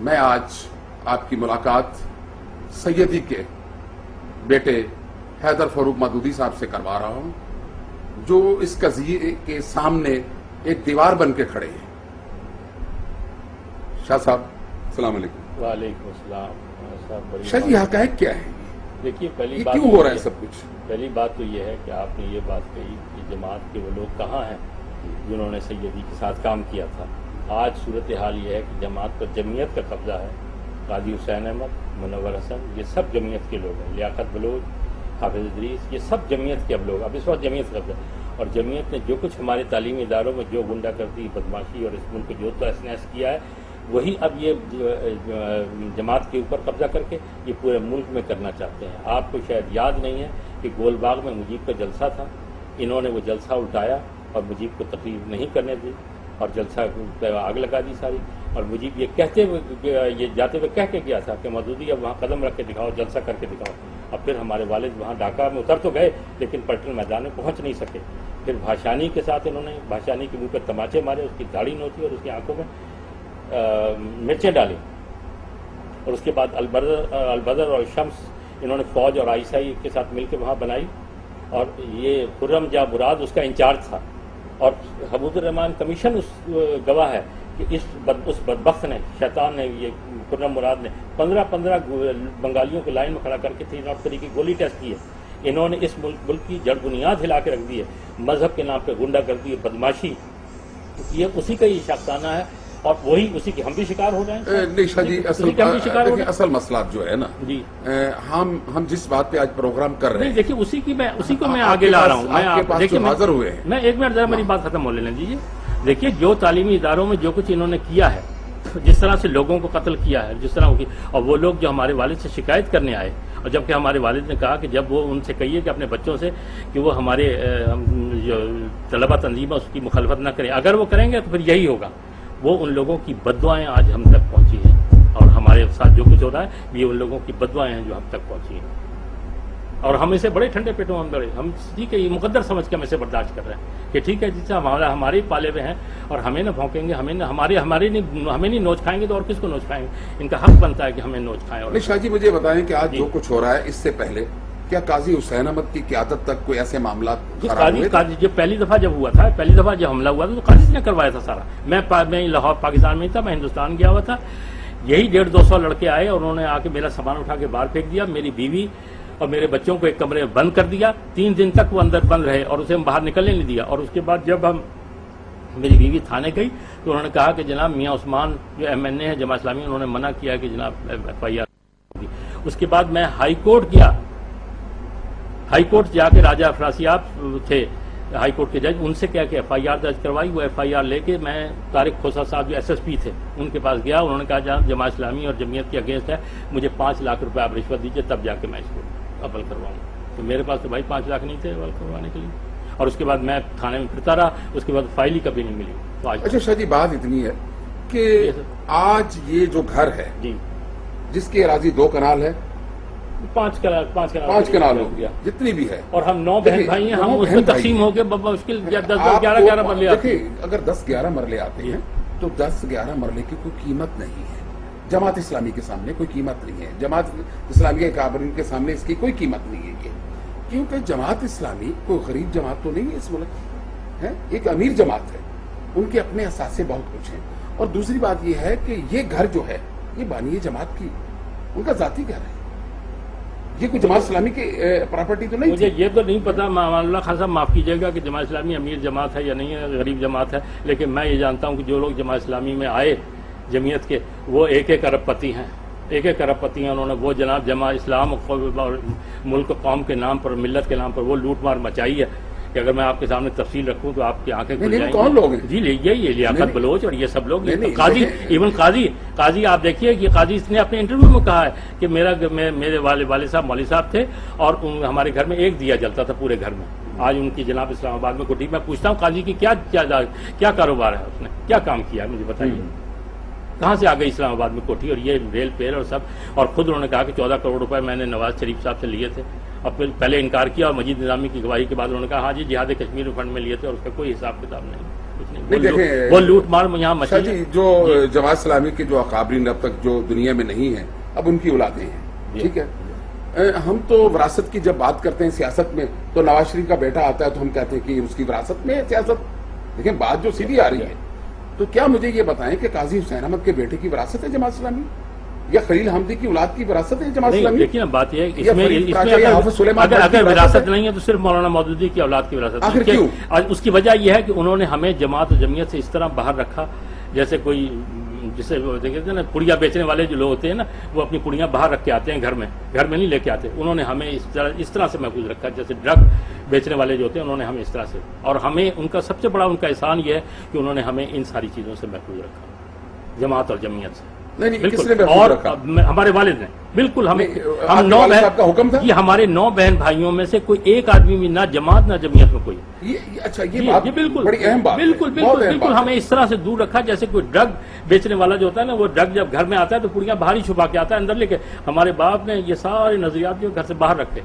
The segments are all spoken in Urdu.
میں آج آپ کی ملاقات سیدی کے بیٹے حیدر فاروق مودودی صاحب سے کروا رہا ہوں، جو اس قضیے کے سامنے ایک دیوار بن کے کھڑے ہیں۔ شاہ صاحب السلام علیکم۔ وعلیکم السلام۔ شاہ جی حقائق کیا ہے؟ دیکھیے یہ کیوں ہو رہا ہے سب کچھ؟ پہلی بات تو یہ ہے کہ آپ نے یہ بات کہی کہ جماعت کے وہ لوگ کہاں ہیں جنہوں نے سیدی کے ساتھ کام کیا تھا۔ آج صورتحال یہ ہے کہ جماعت پر جمعیت کا قبضہ ہے۔ قاضی حسین احمد، منور حسن، یہ سب جمعیت کے لوگ ہیں۔ لیاقت بلوچ، حافظ ادریس، یہ سب جمعیت کے اب لوگ، اب اس وقت جمعیت کا قبضہ ہے۔ اور جمعیت نے جو کچھ ہمارے تعلیمی اداروں میں جو غنڈہ گردی، بدماشی اور اس ملک کو جو تحس نحس کیا ہے، وہی اب یہ جماعت کے اوپر قبضہ کر کے یہ پورے ملک میں کرنا چاہتے ہیں۔ آپ کو شاید یاد نہیں ہے کہ گول باغ میں مجیب کا جلسہ تھا، انہوں نے وہ جلسہ الٹایا اور مجیب کو تقریر نہیں کرنے دی اور جلسہ پہ آگ لگا دی ساری۔ اور مجیب یہ کہتے ہوئے، یہ جاتے ہوئے کہہ کے گیا تھا کہ مودودی اب وہاں قدم رکھ کے دکھاؤ، جلسہ کر کے دکھاؤ۔ اب پھر ہمارے والد وہاں ڈھاکہ میں اتر تو گئے لیکن پلٹن میدان میں پہنچ نہیں سکے۔ پھر بھاشانی کے ساتھ انہوں نے بھاشانی کے منہ پہ تماچے مارے، اس کی داڑھی نوچی اور اس کی آنکھوں میں مرچیں ڈالی۔ اور اس کے بعد البدر اور شمس انہوں نے فوج اور آئیسائی کے ساتھ مل کے وہاں بنائی، اور یہ خرم جاں مراد اس کا انچارج تھا۔ اور حبود الرحمان کمیشن اس گواہ ہے کہ اس بدبخت نے، شیطان نے، یہ خرم مراد نے 15 بنگالیوں کو لائن میں کھڑا کر کے 3 طریقے کی گولی ٹیسٹ کی ہے۔ انہوں نے اس ملک کی جڑ بنیاد ہلا کے رکھ دی ہے۔ مذہب کے نام پہ غنڈہ گردی، بدماشی، یہ اسی کا ہی شاخسانہ ہے اور وہی اسی کے ہم بھی شکار ہو رہے ہیں۔ نہیں شاہ جی، اصل مسئلہ جو ہے نا جی، ہم جس بات پہ آج پروگرام کر رہے ہیں، دیکھیے اسی کو میں آگے لا رہا ہوں۔ میں حاضر ہوئے ہیں، میں ایک منٹ ذرا میری بات ختم ہو لینے دیجیے۔ دیکھیے جو تعلیمی اداروں میں جو کچھ انہوں نے کیا ہے، جس طرح سے لوگوں کو قتل کیا ہے، جس طرح اور وہ لوگ جو ہمارے والد سے شکایت کرنے آئے، اور جبکہ ہمارے والد نے کہا کہ جب وہ ان سے کہیے کہ اپنے بچوں سے کہ وہ ہمارے جو طلبہ تنظیم ہے اس کی مخالفت نہ کریں، اگر وہ کریں گے تو پھر یہی ہوگا۔ وہ ان لوگوں کی بددعائیں آج ہم تک پہنچی ہیں، اور ہمارے ساتھ جو کچھ ہو رہا ہے یہ ان لوگوں کی بددعائیں ہیں جو ہم تک پہنچی ہیں، اور ہم اسے بڑے ٹھنڈے پیٹوں میں بڑے، ہم ٹھیک ہے یہ مقدر سمجھ کے ہم اسے برداشت کر رہے ہیں کہ ٹھیک ہے جس سے ہمارے پالے ہوئے ہیں اور ہمیں نہ بھونکیں گے، ہمیں نہیں نوچ کھائیں گے تو اور کس کو نوچ کھائیں گے؟ ان کا حق بنتا ہے کہ ہمیں نوچ کھائیں۔ اور شاہ جی مجھے بتائیں کہ آج جو کچھ ہو رہا ہے اس سے پہلے کیا قاضی حسین احمد کی قیادت تک کوئی ایسے معاملات قاضی جب پہلی دفعہ جب ہوا تھا، پہلی دفعہ جب حملہ ہوا تھا تو قاضی نے کروایا تھا سارا۔ میں لاہور پاکستان میں ہی تھا، میں ہندوستان گیا ہوا تھا، یہی 150-200 لڑکے آئے اور انہوں نے آ کے میرا سامان اٹھا کے باہر پھینک دیا، میری بیوی اور میرے بچوں کو ایک کمرے میں بند کر دیا، 3 دن تک وہ اندر بند رہے اور اسے ہم باہر نکلنے نہیں دیا۔ اور اس کے بعد جب میری بیوی تھانے گئی تو انہوں نے کہا کہ جناب میاں عثمان جو MNA ہے جماعت اسلامی، انہوں نے منع کیا کہ جناب FIR دی۔ اس کے بعد میں ہائی کورٹ گیا، ہائی کورٹ جا کے راجہ افراسیاب تھے ہائی کورٹ کے جج، ان سے کہہ کے FIR درج کروائی۔ وہ FIR لے کے میں طارق کھوسا صاحب جو SSP تھے ان کے پاس گیا، انہوں نے کہا جناب جماعت اسلامی اور جمعیت کے اگینسٹ ہے، مجھے 5 لاکھ روپے آپ رشوت دیجیے تب جا کے میں اس کو عمل کرواؤں۔ تو میرے پاس تو بھائی 5 لاکھ نہیں تھے عمل کروانے کے لیے، اور اس کے بعد میں تھانے میں پھرتا رہا، اس کے بعد فائل ہی کبھی نہیں ملی۔ تو اچھا شاہ جی بات اتنی ہے کہ آج یہ جو گھر ہے جی، جس کی اراضی 2 کنال ہے، 5 کنال ہو گیا جتنی بھی ہے، اور ہم 9 بہن بھائی ہیں، ہم اس میں تقسیم ہو کے مشکل 10-11 مرلے آتے ہیں۔ اگر 10-11 مرلے آتے ہیں تو 10-11 مرلے کی کوئی قیمت نہیں ہے، جماعت اسلامی کے سامنے کوئی قیمت نہیں ہے، جماعت اسلامی کے کابرین کے سامنے اس کی کوئی قیمت نہیں ہے یہ، کیونکہ جماعت اسلامی کوئی غریب جماعت تو نہیں ہے اس ملک ہے، ایک امیر جماعت ہے، ان کے اپنے اثاثے بہت کچھ ہیں۔ اور دوسری بات یہ ہے کہ یہ گھر جو ہے یہ بانی جماعت کی ان کا ذاتی گھر ہے، یہ کوئی جماعت اسلامی کی پراپرٹی تو نہیں۔ مجھے یہ تو نہیں پتا، اللہ خان صاحب معاف کیجیے گا کہ جماعت اسلامی امیر جماعت ہے یا نہیں ہے، غریب جماعت ہے، لیکن میں یہ جانتا ہوں کہ جو لوگ جماعت اسلامی میں آئے جمعیت کے، وہ 1 ارب پتی ہیں، 1 ارب پتی ہیں۔ انہوں نے وہ جناب جماعت اسلام اور ملک قوم کے نام پر، ملت کے نام پر وہ لوٹ مار مچائی ہے کہ اگر میں آپ کے سامنے تفصیل رکھوں تو آپ کی آنکھیں کھل جائیں گی۔ کون لوگ ہیں جی یہی لیاقت بلوچ اور یہ سب لوگ، قاضی، ایون قاضی آپ دیکھیے کہ قاضی نے اپنے انٹرویو میں کہا ہے کہ میرے والد صاحب مولوی صاحب تھے اور ہمارے گھر میں 1 دیا جلتا تھا پورے گھر میں۔ آج ان کی جناب اسلام آباد میں کوٹھی، میں پوچھتا ہوں قاضی کی کیا کاروبار ہے، اس نے کیا کام کیا ہے مجھے بتائیے، کہاں سے آ گئی اسلام آباد میں کوٹھی اور یہ ریل پیر اور سب۔ اور خود انہوں نے کہا کہ 14 کروڑ روپے میں نے نواز شریف صاحب سے لیے تھے، اور پھر پہلے انکار کیا اور مجید نظامی کی گواہی کے بعد انہوں نے کہا ہاں جی جہاد کشمیر فنڈ میں لیے تھے اور اس کا کوئی حساب کتاب نہیں۔ کچھ نہیں نہیں، دیکھیں وہ لوٹ مار یہاں شاہ مچی جی، جو جماعت اسلامی کے جو اکابرین اب تک جو دنیا میں نہیں ہیں، اب ان کی اولادیں ہیں، ٹھیک ہے. ہم تو وراثت کی جب بات کرتے ہیں سیاست میں تو نواز شریف کا بیٹا آتا ہے تو ہم کہتے ہیں کہ اس کی وراثت میں ہے سیاست. لیکن بات جو سیدھی آ رہی ہے، تو کیا مجھے یہ بتائیں کہ قاضی حسین احمد کے بیٹے کی وراثت ہے جماعت اسلامی، یا خلیل حمدی کی اولاد کی وراثت ہے جماعت اسلامی؟ لیکن اب بات یہ ہے کہ یا اس میں فرید پراچا یا حافظ سلیمان بٹ کی اگر وراثت وراثت ہے؟ نہیں ہے تو صرف مولانا مودودی کی اولاد کی وراثت آخر ہے. کیوں؟ اس کی وجہ یہ ہے کہ انہوں نے ہمیں جماعت و جمعیت سے اس طرح باہر رکھا جیسے کوئی جسے دیکھتے ہیں نا پڑیاں بیچنے والے جو لوگ ہوتے ہیں نا، وہ اپنی پڑیاں باہر رکھ کے آتے ہیں، گھر میں نہیں لے کے آتے. انہوں نے ہمیں اس طرح سے محفوظ رکھا جیسے ڈرگ بیچنے والے جو ہوتے ہیں، انہوں نے ہمیں اس طرح سے. اور ہمیں ان کا سب سے بڑا ان کا احسان یہ ہے کہ انہوں نے ہمیں ان ساری چیزوں سے محفوظ رکھا، جماعت اور جمعیت سے. نہیں، کس نے محفوظ اور رکھا؟ ہمارے والد نے بالکل ہم آپ کے 9 والد صاحب کا حکم تھا؟ یہ ہمارے 9 بہن بھائیوں میں سے کوئی ایک آدمی بھی نہ جماعت نہ جمعیت میں کوئی. اچھا، یہ بات بالکل بڑی اہم بات ہے، بالکل بہت بالکل اہم بالکل بات ہے. ہمیں اس طرح سے دور رکھا جیسے کوئی ڈرگ بیچنے والا جو ہوتا ہے نا، وہ ڈرگ جب گھر میں آتا ہے تو پڑیاں باہر ہی چھپا کے آتا ہے، اندر لے کے. ہمارے باپ نے یہ سارے نظریات جو گھر سے باہر رکھے.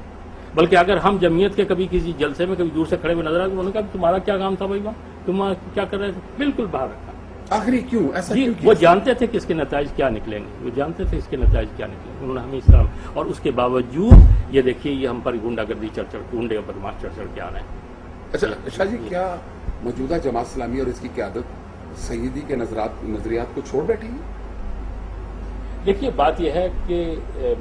بلکہ اگر ہم جمعیت کے کبھی کسی جلسے میں کبھی دور سے کھڑے ہوئے نظر آئے تو انہوں نے کہا تمہارا کیا کام تھا بھائی وہاں، تم کیا کر رہے تھے؟ بالکل باہر رکھا. آخری کیوں ایسا جی کیوں وہ کیا؟ جانتے تھے کہ اس کے نتائج کیا نکلیں گے، وہ جانتے تھے اس کے نتائج کیا نکلیں گے. انہوں نے ہمیں اس طرح، اور اس کے باوجود یہ دیکھیے یہ ہم پر گنڈا گردی گنڈے اور بدماش چڑھ کے آ رہے ہیں. اچھا شاہ جی، کیا موجودہ جماعت اسلامی اور اس کی قیادت سیدی کے نظریات کو چھوڑ بیٹھی ہے؟ دیکھیے بات یہ ہے کہ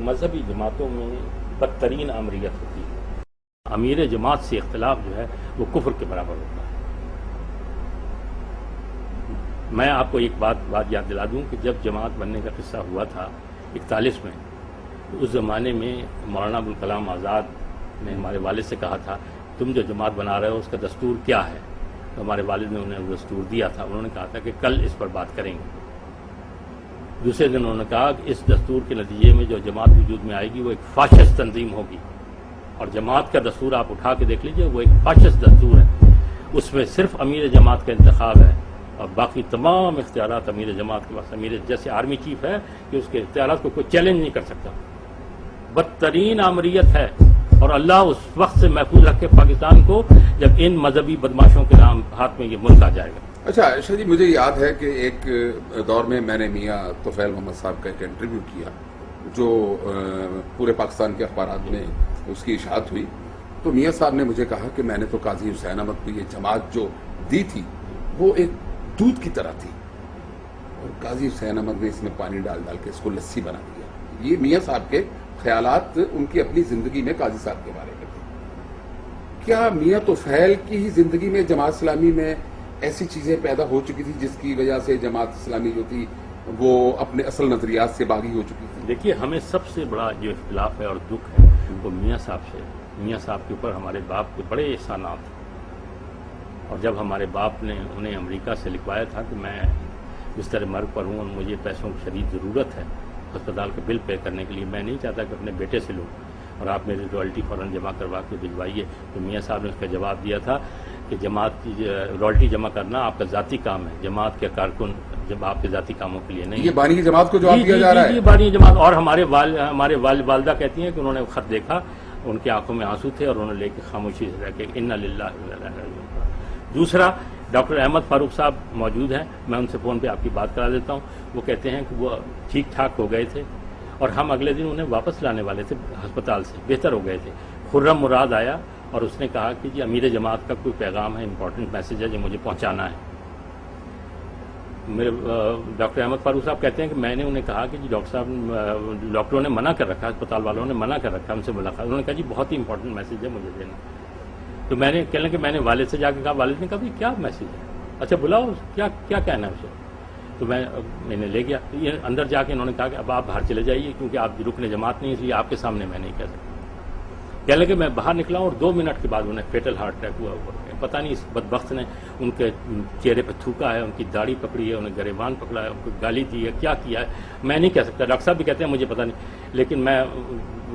مذہبی جماعتوں میں بدترین امریت ہوتی ہے. امیر جماعت سے اختلاف جو ہے وہ کفر کے برابر ہوتا ہے. میں آپ کو ایک بات یاد دلا دوں کہ جب جماعت بننے کا قصہ ہوا تھا 41 میں، اس زمانے میں مولانا ابوالکلام آزاد نے ہمارے والد سے کہا تھا تم جو جماعت بنا رہے ہو اس کا دستور کیا ہے؟ تو ہمارے والد نے انہیں وہ دستور دیا تھا. انہوں نے کہا تھا کہ کل اس پر بات کریں گے. دوسرے دن انہوں نے کہا کہ اس دستور کے نتیجے میں جو جماعت وجود میں آئے گی وہ ایک فاشسٹ تنظیم ہوگی. اور جماعت کا دستور آپ اٹھا کے دیکھ لیجئے، وہ ایک فاشسٹ دستور ہے. اس میں صرف امیر جماعت کا انتخاب ہے اور باقی تمام اختیارات امیر جماعت کے پاس. امیر جیسے آرمی چیف ہے کہ اس کے اختیارات کو کوئی چیلنج نہیں کر سکتا. بدترین آمریت ہے. اور اللہ اس وقت سے محفوظ رکھے پاکستان کو جب ان مذہبی بدماشوں کے نام ہاتھ میں یہ ملک آ جائے گا. اچھا شاہ جی، مجھے یاد ہے کہ ایک دور میں نے میاں طفیل محمد صاحب کا ایک انٹرویو کیا جو پورے پاکستان کے اخبارات میں اس کی اشاعت ہوئی. تو میاں صاحب نے مجھے کہا کہ میں نے تو قاضی حسین احمد کو یہ جماعت جو دی تھی وہ ایک دودھ کی طرح تھی اور قاضی حسین احمد نے اس میں پانی ڈال ڈال کے اس کو لسی بنا دیا. یہ میاں صاحب کے خیالات ان کی اپنی زندگی میں قاضی صاحب کے بارے میں تھے. کیا میاں طفیل کی ہی زندگی میں جماعت اسلامی میں ایسی چیزیں پیدا ہو چکی تھی جس کی وجہ سے جماعت اسلامی جو تھی وہ اپنے اصل نظریات سے باغی ہو چکی تھی؟ دیکھیے ہمیں سب سے بڑا جو اختلاف ہے اور دکھ ہے وہ میاں صاحب سے. میاں صاحب کے اوپر ہمارے باپ کے بڑے احسانات ہیں. اور جب ہمارے باپ نے انہیں امریکہ سے لکھوایا تھا کہ میں بستر مرگ پر ہوں اور مجھے پیسوں کی شدید ضرورت ہے ہسپتال کے بل پے کرنے کے لیے، میں نہیں چاہتا کہ اپنے بیٹے سے لوں اور آپ میری رائلٹی فوراً جمع کروا کے بھجوائیے. تو میاں صاحب نے اس کا جواب دیا تھا کہ جماعت کی رائلٹی جمع کرنا آپ کا ذاتی کام ہے، جماعت کے کارکن جب آپ کے ذاتی کاموں کے لیے نہیں. یہ بانی کی جماعت کو جواب دیا جا رہا ہے؟ یہ بانی جماعت. اور ہمارے والدہ کہتی ہیں کہ انہوں نے خط دیکھا، ان کی آنکھوں میں آنسو تھے اور انہوں نے لے کے خاموشی سے رہ کے انا للہ و انا الیہ راجعون. دوسرا ڈاکٹر احمد فاروق صاحب موجود ہیں، میں ان سے فون پہ آپ کی بات کرا دیتا ہوں. وہ کہتے ہیں کہ وہ ٹھیک ٹھاک ہو گئے تھے اور ہم اگلے دن انہیں واپس لانے والے تھے ہسپتال سے، بہتر ہو گئے تھے. خرم مراد آیا اور اس نے کہا کہ جی امیر جماعت کا کوئی پیغام ہے، امپورٹنٹ میسج ہے جو مجھے پہنچانا ہے. میرے ڈاکٹر احمد فاروق صاحب کہتے ہیں کہ میں نے انہیں کہا کہ جی ڈاکٹر صاحب ڈاکٹروں نے منع کر رکھا، اسپتال والوں نے منع کر رکھا ہم سے ملاقات. انہوں نے کہا جی بہت ہی امپورٹنٹ میسج ہے مجھے دینا. تو میں نے کہنے کہ میں نے والد سے جا کے کہا، والد نے کہا بھائی کیا میسج ہے؟ اچھا بلاؤ، کیا کہنا ہے اسے؟ تو میں نے لے گیا. یہ اندر جا کے انہوں نے کہا کہ اب آپ باہر چلے جائیے کیونکہ آپ رکن جماعت نہیں، اس لیے آپ کے سامنے میں نہیں کہہ سکتا. کہنے کہ میں باہر نکلا ہوں اور 2 منٹ کے بعد انہیں فیٹل ہارٹ اٹیک ہوا. پتہ نہیں اس بدبخت نے ان کے چہرے پہ تھوکا ہے، ان کی داڑھی پکڑی ہے، انہیں گریبان پکڑا ہے، ان کو گالی دی ہے، کیا کیا ہے میں نہیں کہہ سکتا. ڈاکٹر صاحب بھی کہتے ہیں مجھے پتہ نہیں، لیکن میں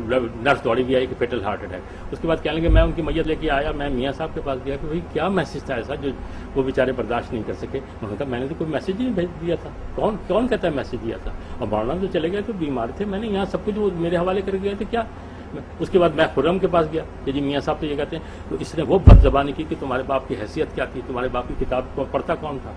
نرس دوڑی بھی آئی کہ فیٹل ہارٹ اٹیک. اس کے بعد کہنے لگے میں ان کی میت لے کے آیا، میں میاں صاحب کے پاس گیا کہ بھائی کیا میسج تھا ایسا جو وہ بیچارے برداشت نہیں کر سکے. انہوں نے کہا میں نے تو کوئی میسج نہیں بھیج دیا تھا. کون کہتا ہے میسج دیا تھا؟ اور مولانا تو چلے گئے تو بیمار تھے، میں نے یہاں سب کچھ وہ میرے حوالے کر گئے تھے. کیا اس کے بعد میں خرم کے پاس گیا کہ جی میاں صاحب تو یہ کہتے ہیں، تو اس نے وہ بد زبانی کی کہ تمہارے باپ کی حیثیت کیا تھی، تمہارے باپ کی کتاب کو پڑھتا کون تھا،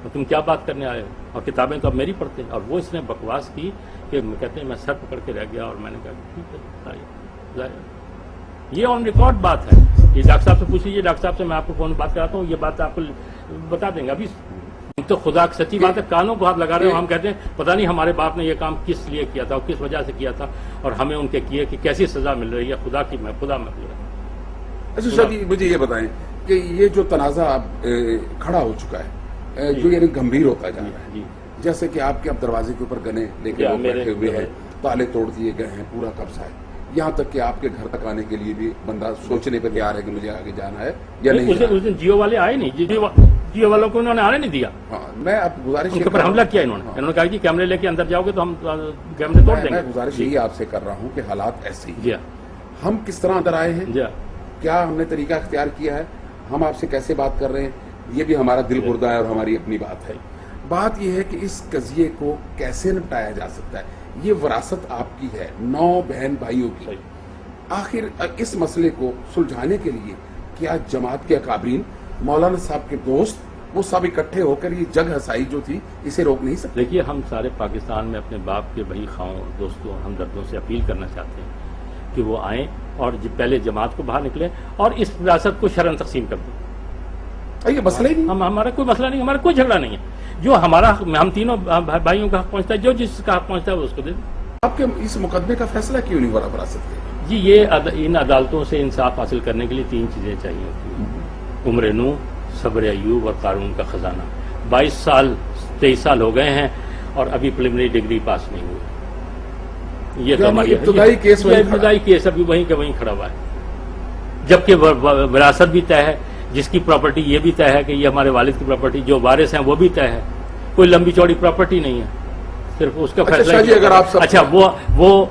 اور تم کیا بات کرنے آئے ہو، اور کتابیں تو اب میری پڑھتے ہیں. اور وہ اس نے بکواس کی کہ کہتے ہیں میں سر پکڑ کے رہ گیا، اور میں نے کہا ٹھیک ہے بتائیے. یہ آن ریکارڈ بات ہے. یہ ڈاکٹر صاحب سے پوچھ لیجیے، ڈاکٹر صاحب سے میں آپ کو فون بات کراتا ہوں، یہ بات آپ کو بتا دیں گے. ابھی تو خدا کی سچی بات ہے، کانوں کو ہاتھ لگا رہے ہو. ہم کہتے ہیں پتہ نہیں ہمارے باپ نے یہ کام کس لیے کیا تھا اور کس وجہ سے کیا تھا، اور ہمیں ان کے کیے کہ کیسی سزا مل رہی ہے. خدا میں پورا. اچھا شاہ جی مجھے یہ بتائیں کہ یہ جو تنازع کھڑا ہو چکا ہے، جو یعنی گمبھیر ہوتا جا رہا ہے، جیسے کہ آپ کے اب دروازے کے اوپر گنے لے کے لوگ بیٹھے ہوئے ہیں، تالے توڑ دیے گئے ہیں، پورا قبضہ ہے، یہاں تک کہ آپ کے گھر تک آنے کے لیے بھی بندہ سوچنے پہ تیار ہے کہ مجھے آگے جانا ہے یا نہیں. اس دن جیو والے آئے نہیں، جیو والوں کو انہوں نے آنے نہیں دیا. ہاں میں اب گزارش ان کے اوپر حملہ کیا انہوں نے کہا کہ کیمرے لے کے اندر جاؤ گے تو ہم کیمرے توڑ دیں گے. میں گزارش یہی آپ سے کر رہا ہوں کہ حالات ایسے ہی. جی ہم کس طرح اندر آئے ہیں، جی کیا ہم نے طریقہ اختیار کیا ہے، ہم آپ سے کیسے بات کر رہے ہیں، یہ بھی ہمارا دل بردہ ہے اور ہماری اپنی بات ہے. بات یہ ہے کہ اس قضیے کو کیسے نپٹایا جا سکتا ہے. یہ وراثت آپ کی ہے 9 بہن بھائیوں کی. آخر اس مسئلے کو سلجھانے کے لیے کیا جماعت کے اکابرین، مولانا صاحب کے دوست، وہ سب اکٹھے ہو کر یہ جگ ہسائی جو تھی اسے روک نہیں سکتے؟ دیکھیے ہم سارے پاکستان میں اپنے باپ کے بھائی خواہوں، دوستوں، ہمدردوں سے اپیل کرنا چاہتے ہیں کہ وہ آئیں اور پہلے جماعت کو باہر نکلیں اور اس وراثت کو شرعاً تقسیم کر دیں. یہ مسئلہ ہی نہیں. ہمارا کوئی مسئلہ نہیں، ہمارا کوئی جھگڑا نہیں ہے. جو ہمارا ہم تینوں بھائیوں کا حق پہنچتا ہے، جو جس کا حق پہنچتا ہے وہ اس کو دے دیں. آپ کے اس مقدمے کا فیصلہ کیوں نہیں ہو رہا وراثت کے؟ جی یہ ان عدالتوں سے انصاف حاصل کرنے کے لیے 3 چیزیں چاہیے ہوتی ہیں: عمر نو، صبر ایوب اور قارون کا خزانہ. 22 سال 23 سال ہو گئے ہیں اور ابھی پریلیمنری ڈگری پاس نہیں ہوئی. یہ تو ہماری ابتدائی کیس ابھی وہیں کے وہیں کھڑا ہوا ہے، جبکہ وراثت بھی طے ہے، جس کی پراپرٹی یہ بھی طے ہے کہ یہ ہمارے والد کی پراپرٹی، جو وارث ہیں وہ بھی طے ہے. کوئی لمبی چوڑی پراپرٹی نہیں ہے، صرف اس کا فیصلہ. اچھا وہ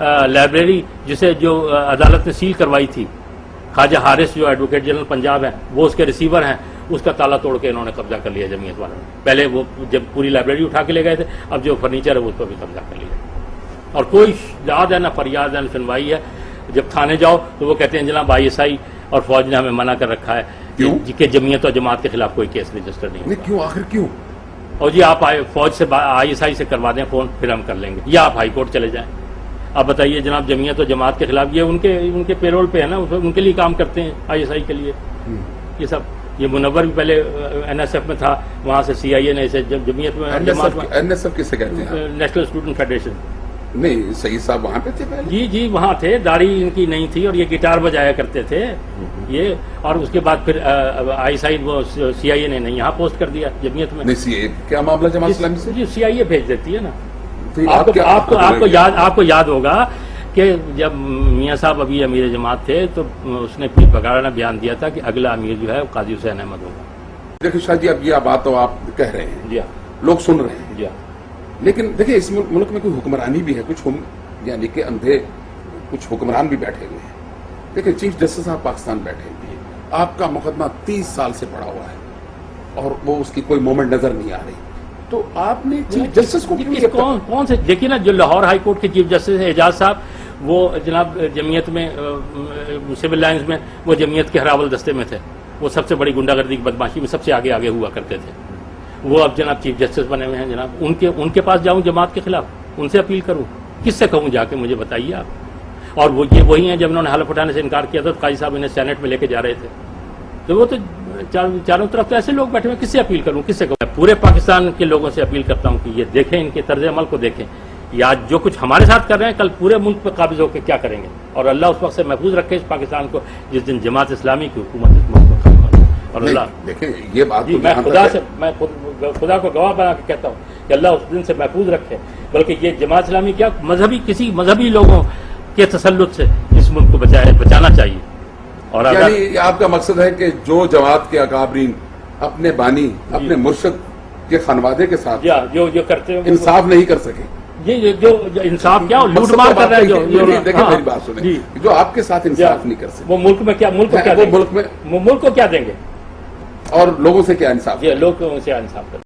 لائبریری جسے جو عدالت نے سیل کروائی تھی، خواجہ حارث جو ایڈوکیٹ جنرل پنجاب ہیں، وہ اس کے ریسیور ہیں، اس کا تالا توڑ کے انہوں نے قبضہ کر لیا جمعیت والوں نے. پہلے وہ جب پوری لائبریری اٹھا کے لے گئے تھے، اب جو فرنیچر ہے اس پر بھی قبضہ کر لیا. اور کوئی یاد ہے نہ فریاد ہے نہ سنوائی ہے. جب تھانے جاؤ تو وہ کہتے ہیں جناب ISI اور فوج نے ہمیں منع کر رکھا ہے کہ جمعیت اور جماعت کے خلاف کوئی کیس رجسٹر نہیں ہوگا. کیوں آخر کیوں؟ اور جی آپ فوج سے ISI سے کروا دیں فون، پھر ہم کر لیں گے، یا آپ ہائی کورٹ چلے جائیں. آپ بتائیے جناب جمعیت اور جماعت کے خلاف، یہ ان کے پیرول پہ ہے نا، ان کے لیے کام کرتے ہیں ISI کے لیے. یہ سب یہ منور بھی پہلے NSF میں تھا، وہاں سے CIA نے اسے جمعیت میں. NSF کسے کہتے ہیں؟ National student federation. نہیں سعید صاحب وہاں پہ تھے پہلے؟ جی وہاں تھے، داڑھی ان کی نہیں تھی اور یہ گٹار بجایا کرتے تھے یہ. اور اس کے بعد پھر ISI وہ CIA نے نہیں یہاں پوسٹ کر دیا جمعیت میں. نہیں کیا معاملہ جماعت اسلامی سے؟ جی CIA بھیج دیتی ہے نا. آپ کو یاد ہوگا کہ جب میاں صاحب ابھی امیر جماعت تھے تو اس نے بغاڑانہ بیان دیا تھا کہ اگلا امیر جو ہے قاضی حسین احمد ہوگا. دیکھیں شاہ جی اب یہ بات تو آپ کہہ رہے ہیں، جی لوگ سن رہے ہیں، جی لیکن دیکھیں اس ملک میں کوئی حکمرانی بھی ہے، کچھ یعنی کہ اندھے کچھ حکمران بھی بیٹھے ہوئے ہیں. دیکھیں چیف جسٹس صاحب پاکستان بیٹھے ہوئے ہیں، آپ کا مقدمہ 30 سال سے پڑا ہوا ہے اور وہ اس کی کوئی مومنٹ نظر نہیں آ رہی. تو آپ نے چیف جسٹس کو کون سے دیکھیے نا، جو لاہور ہائی کورٹ کے چیف جسٹس ہیں اعجاز صاحب، وہ جناب جمعیت میں سول لائنز میں وہ جمعیت کے ہراول دستے میں تھے. وہ سب سے بڑی گنڈا گردی کی بدماشی میں سب سے آگے ہوا کرتے تھے. وہ اب جناب چیف جسٹس بنے ہوئے ہیں. جناب ان کے پاس جاؤں جماعت کے خلاف، ان سے اپیل کروں، کس سے کہوں جا کے؟ مجھے بتائیے آپ. اور وہ یہ وہی ہیں جب انہوں نے حلف اٹھانے سے انکار کیا تھا تو قاضی صاحب انہیں سینٹ میں لے کے جا رہے تھے. تو وہ تو چاروں طرف تو ایسے لوگ بیٹھے ہوئے، کس سے اپیل کروں، کس سے کہوں؟ پورے پاکستان کے لوگوں سے اپیل کرتا ہوں کہ یہ دیکھیں، ان کے طرز عمل کو دیکھیں. یا جو کچھ ہمارے ساتھ کر رہے ہیں کل پورے ملک پہ قابض ہو کے کیا کریں گے. اور اللہ اس وقت سے محفوظ رکھے اس پاکستان کو جس دن جماعت اسلامی کی حکومت اس ملک میں قائم ہو. اور اللہ دیکھیں یہ بات میں خدا کو گواہ بنا کے کہتا ہوں کہ اللہ اس دن سے محفوظ رکھے. بلکہ یہ جماعت اسلامی کیا کسی مذہبی لوگوں کے تسلط سے اس ملک کو بچانا چاہیے. اور یعنی آپ کا مقصد ہے کہ جو جماعت کے اکابرین اپنے بانی اپنے مرشد کے خانوادے کے ساتھ جو کرتے ہیں انصاف نہیں کر سکے. یہ جو انصاف کیا لوٹ مار کر رہا ہے. دیکھیں میری بات سنیں، جو آپ کے ساتھ انصاف نہیں کر سکے وہ ملک کو کیا دیں گے اور لوگوں سے کیا انصاف؟ لوگوں سے انصاف کریں.